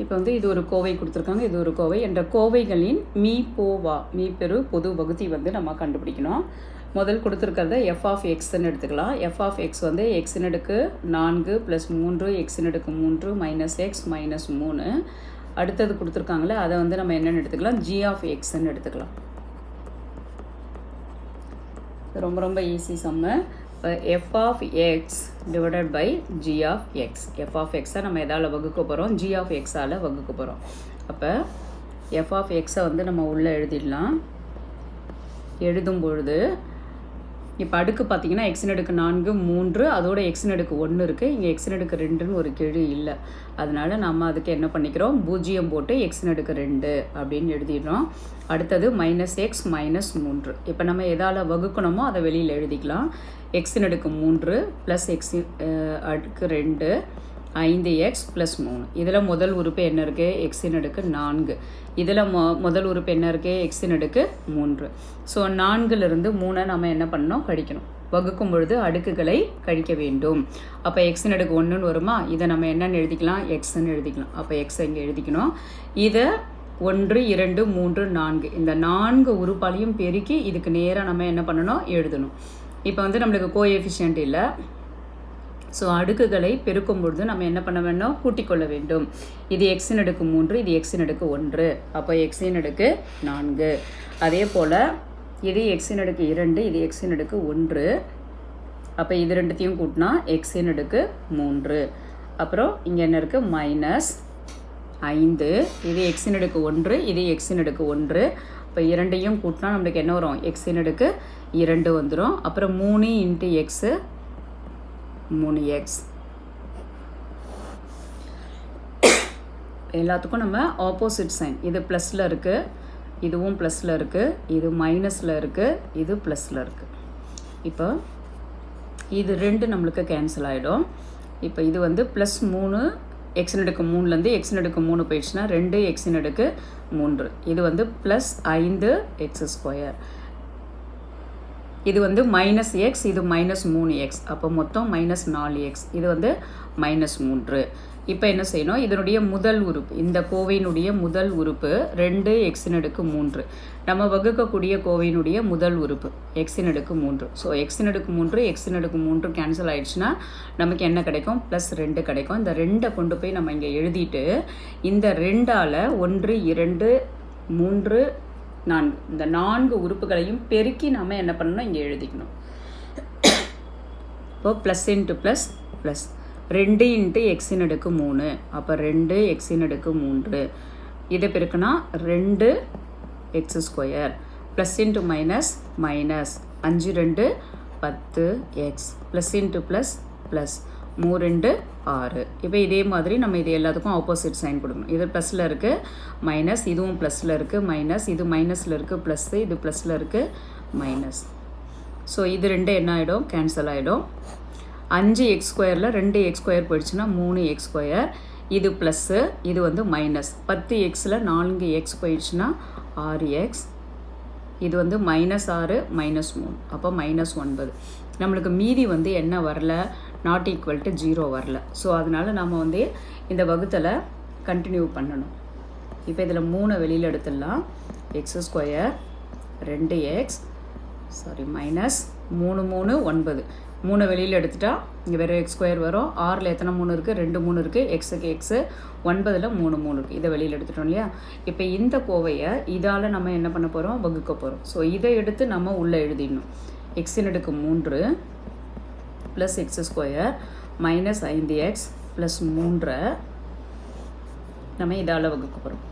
இப்போ வந்து இது ஒரு கோவை கொடுத்துருக்காங்க, இது ஒரு கோவை. என்ற கோவைகளின் மீ பெரு பொது வகுத்தி வந்து நம்ம கண்டுபிடிக்கணும். முதல் கொடுத்துருக்கிறத எஃப் ஆஃப் எக்ஸ்ன்னு எடுத்துக்கலாம். எஃப் ஆஃப் எக்ஸ் வந்து எக்ஸின் அடுக்கு 4 + 3 எக்ஸின் அடுக்கு 3 - x - 3. அடுத்தது கொடுத்துருக்காங்களே அதை வந்து நம்ம என்னென்னு எடுத்துக்கலாம், ஜி ஆஃப் எக்ஸ்ன்னு எடுத்துக்கலாம். ரொம்ப ரொம்ப easy sum. F of X divided by G of X. F of எக்ஸை நம்ம எதால் வகுக்க போகிறோம், ஜி ஆஃப் எக்ஸால் வகுக்க போகிறோம். அப்போ எஃப் ஆஃப் எக்ஸை வந்து நம்ம உள்ளே எழுதிடலாம். எழுதும் பொழுது இப்போ அடுக்கு பார்த்திங்கன்னா எக்ஸின் அடுக்கு 4 3 அதோட எக்ஸின் அடுக்கு 1 இருக்குது. இங்கே எக்ஸின் அடுக்கு 2ன்னு ஒரு கெழு இல்லை. அதனால் நம்ம அதுக்கு என்ன பண்ணிக்கிறோம், 0 போட்டு எக்ஸின் அடுக்கு 2 அப்படின்னு எழுதிடுறோம். அடுத்தது -x - 3. இப்போ நம்ம எதால் வகுக்கணுமோ அதை வெளியில் எழுதிக்கலாம். எக்ஸின் அடுக்கு 3 + எக்ஸ் அடுக்கு 2 5x + 3. இதில் முதல் உறுப்பு என்ன இருக்குது, எக்ஸின் அடுக்கு 4. இதில் முதல் உறுப்பு என்ன இருக்குது, எக்ஸின் அடுக்கு 3. ஸோ 4லிருந்து 3 நம்ம என்ன பண்ணணும், கழிக்கணும். வகுக்கும் பொழுது அடுக்குகளை கழிக்க வேண்டும். அப்போ எக்ஸின் அடுக்கு 1ன்னு வருமா, இதை நம்ம என்னென்னு எழுதிக்கலாம், எக்ஸ்ன்னு எழுதிக்கலாம். அப்போ எக்ஸை இங்கே எழுதிக்கணும். இதை 1 2 3 4 இந்த 4 உறுப்பாலையும் பெருக்கி இதுக்கு நேராக நம்ம என்ன பண்ணணும், எழுதணும். இப்போ வந்து நம்மளுக்கு கோஎஃபிஷியன்ட் இல்லை. ஸோ அடுக்குகளை பெருக்கும் பொழுது நம்ம என்ன பண்ண வேண்டும், கூட்டிக் கொள்ள வேண்டும். இது எக்ஸின் அடுக்கு 3, இது எக்ஸின் அடுக்கு 1. அப்போ எக்ஸின் அடுக்கு 4. அதே போல் இது எக்ஸின் அடுக்கு 2, இது எக்ஸின் அடுக்கு 1. அப்போ இது ரெண்டுத்தையும் கூட்டினா எக்ஸின் அடுக்கு 3. அப்புறம் இங்கே என்ன இருக்குது, -5. இது எக்ஸின் அடுக்கு 1, இது எக்ஸின் அடுக்கு 1. இப்போ இரண்டையும் கூட்டினா நம்மளுக்கு என்ன வரும், எக்ஸின் அடுக்கு 2 வந்துடும். அப்புறம் 3 × x 3x. எல்லாத்துக்கும் நம்ம ஆப்போசிட் சைன். இது ப்ளஸில் இருக்குது, இதுவும் ப்ளஸில் இருக்குது, இது மைனஸில் இருக்குது, இது ப்ளஸில் இருக்குது. இப்போ இது 2 நம்மளுக்கு கேன்சல் ஆகிடும். இப்போ இது வந்து +3 எக்ஸின் அடுக்கு 3லேருந்து எக்ஸின் அடுக்கு 3 போயிடுச்சுன்னா 2 எக்ஸின் அடுக்கு 3. இது வந்து +5 x². இது வந்து -x, இது -3x. அப்போ மொத்தம் -4x. இது வந்து -3. இப்போ என்ன செய்யணும், இதனுடைய முதல் உறுப்பு, இந்த கோவையினுடைய முதல் உறுப்பு 2 எக்ஸின் அடுக்கு 3. நம்ம வகுக்கக்கூடிய கோவையினுடைய முதல் உறுப்பு எக்ஸின் அடுக்கு 3. ஸோ எக்ஸின் அடுக்கு 3 எக்ஸின் அடுக்கு 3 கேன்சல் ஆகிடுச்சுன்னா நமக்கு என்ன கிடைக்கும், +2 கிடைக்கும். இந்த 2 கொண்டு போய் நம்ம இங்கே எழுதிட்டு இந்த 2ஆல் 1 2 3 4 இந்த 4 உறுப்புகளையும் பெருக்கி நம்ம என்ன பண்ணணும், இங்கே எழுதிக்கணும். இப்போ ப்ளஸ் இன்ட்டு ப்ளஸ் ப்ளஸ் 2 × எக்ஸின் அடுக்கு 3. அப்போ 2 எக்ஸின் அடுக்கு 3. இதை பெருக்குனா 2 x². Plus into minus minus 5 2 10 x. Plus into plus plus 3 2 6. இப்போ இதே மாதிரி நம்ம இது எல்லாத்துக்கும் ஆப்போசிட் சைன் கொடுக்கணும். இது ப்ளஸில் இருக்குது மைனஸ், இதுவும் ப்ளஸில் இருக்குது மைனஸ், இது மைனஸில் இருக்குது ப்ளஸ்ஸு, இது ப்ளஸில் இருக்குது மைனஸ். ஸோ இது 2 என்ன ஆகிடும், கேன்சல் ஆகிடும். 5x²ல் 2x² போயிடுச்சுன்னா 3x². இது ப்ளஸ்ஸு, இது வந்து மைனஸ். 10xல் 4x போயிடுச்சுன்னா 6x. இது வந்து -6 -3. அப்போ -9. நம்மளுக்கு மீதி வந்து என்ன வரல, ≠ 0 வரல. ஸோ அதனால் நம்ம வந்து இந்த வகுத்தில் கண்டினியூ பண்ணணும். இப்போ இதில் 3 வெளியில் எடுத்துடலாம். x², 2x, sorry -3 3 9. 3 வெளியில் எடுத்துட்டா இங்கே வெறும் x² வரும். 6ல் எத்தனை 3 இருக்குது, 2 3 இருக்குது. எக்ஸுக்கு எக்ஸு, 9ல் 3 3 இருக்குது. இதை வெளியில் எடுத்துட்டோம் இல்லையா. இப்போ இந்த கோவையை இதால் நம்ம என்ன பண்ண போகிறோம், வகுக்க போகிறோம். ஸோ இதை எடுத்து நம்ம உள்ளே எழுதிடணும். எக்ஸின் அடுக்கு 3 + x² -5x + 3 நம்ம இதால் வகுக்க போகிறோம்.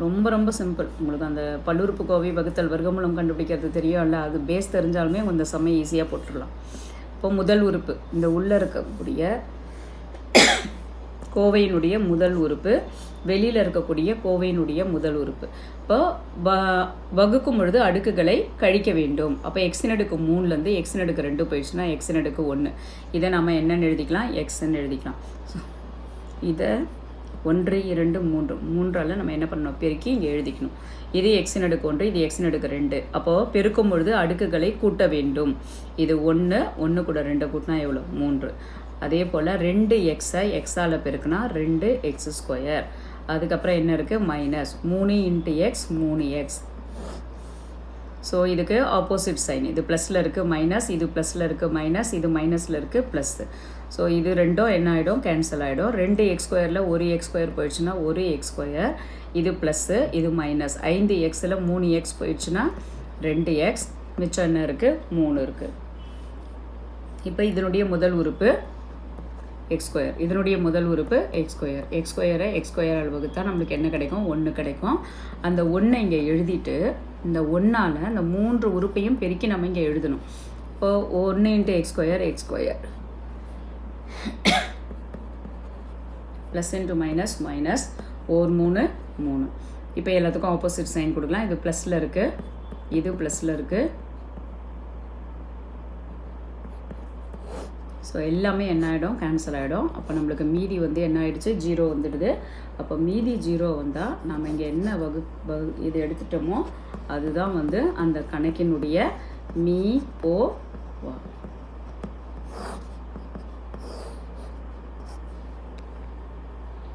ரொம்ப ரொம்ப சிம்பிள். உங்களுக்கு அந்த பல்லுறுப்பு கோவை வகுத்தல் வர்க்கமூலம் கண்டுபிடிக்கிறது தெரியும்ல, அது பேஸ் தெரிஞ்சாலுமே இந்த சமயம் ஈஸியாக போட்டுடலாம். இப்போ முதல் உறுப்பு, இந்த உள்ளே இருக்கக்கூடிய கோவையினுடைய முதல் உறுப்பு, வெளியில் இருக்கக்கூடிய கோவையினுடைய முதல் உறுப்பு. இப்போ வகுக்கும் பொழுது அடுக்குகளை கழிக்க வேண்டும். அப்போ எக்ஸின் அடுக்கு 3லேருந்து எக்ஸின் அடுக்கு 2 போயிடுச்சுன்னா எக்ஸின் அடுக்கு 1. இதை நம்ம என்னென்னு எழுதிக்கலாம், எக்ஸ்ன்னு எழுதிக்கலாம். ஸோ இதை 1 2 3 3ஆல் நம்ம என்ன பண்ணணும், பெருக்கி இங்கே எழுதிக்கணும். இது எக்ஸின் அடுக்கு 1, இது எக்ஸின் அடுக்கு 2. அப்போது பெருக்கும் பொழுது அடுக்குகளை கூட்ட வேண்டும். இது 1 1 கூட 2 கூட்டினா எவ்வளோ, 3. அதே போல் 2x எக்ஸால் பெருக்குனா 2x². அதுக்கப்புறம் என்ன இருக்குது மைனஸ் 3 × x 3x. ஸோ இதுக்கு ஆப்போசிட் சைன், இது ப்ளஸில் இருக்குது மைனஸ், இது ப்ளஸில் இருக்குது மைனஸ், இது மைனஸில் இருக்குது ப்ளஸ்ஸு. ஸோ இது ரெண்டும் என்ன ஆகிடும் கேன்சல் ஆகிடும். 2x² ஒரு x² போயிடுச்சுன்னா 1x², இது ப்ளஸ்ஸு இது மைனஸ். 5xல் 3x போயிடுச்சுன்னா 2x, மிச்சம் என்ன இருக்குது 3 இருக்குது. இப்போ இதனுடைய முதல் உறுப்பு x², இதனுடைய முதல் உறுப்பு x². x² வகுத்தா நம்மளுக்கு என்ன கிடைக்கும் 1 கிடைக்கும். அந்த 1 இங்கே எழுதிட்டு இந்த 1ஆல் அந்த 3 உறுப்பையும் பெருக்கி நம்ம இங்கே எழுதணும். இப்போது 1 × x² plus into minus minus 3 3. இப்போ எல்லாத்துக்கும் ஆப்போசிட் சைன் கொடுக்கலாம். இது ப்ளஸில் இருக்குது, இது ப்ளஸில் இருக்குது. ஸோ எல்லாமே என்ன ஆகிடும் கேன்சல் ஆகிடும். அப்போ நம்மளுக்கு மீதி வந்து என்ன ஆகிடுச்சு 0 வந்துடுது. அப்போ மீதி 0 வந்தால் நம்ம இங்கே என்ன இது எடுத்துட்டோமோ அதுதான் வந்து அந்த கணக்கினுடைய மீ போ வா.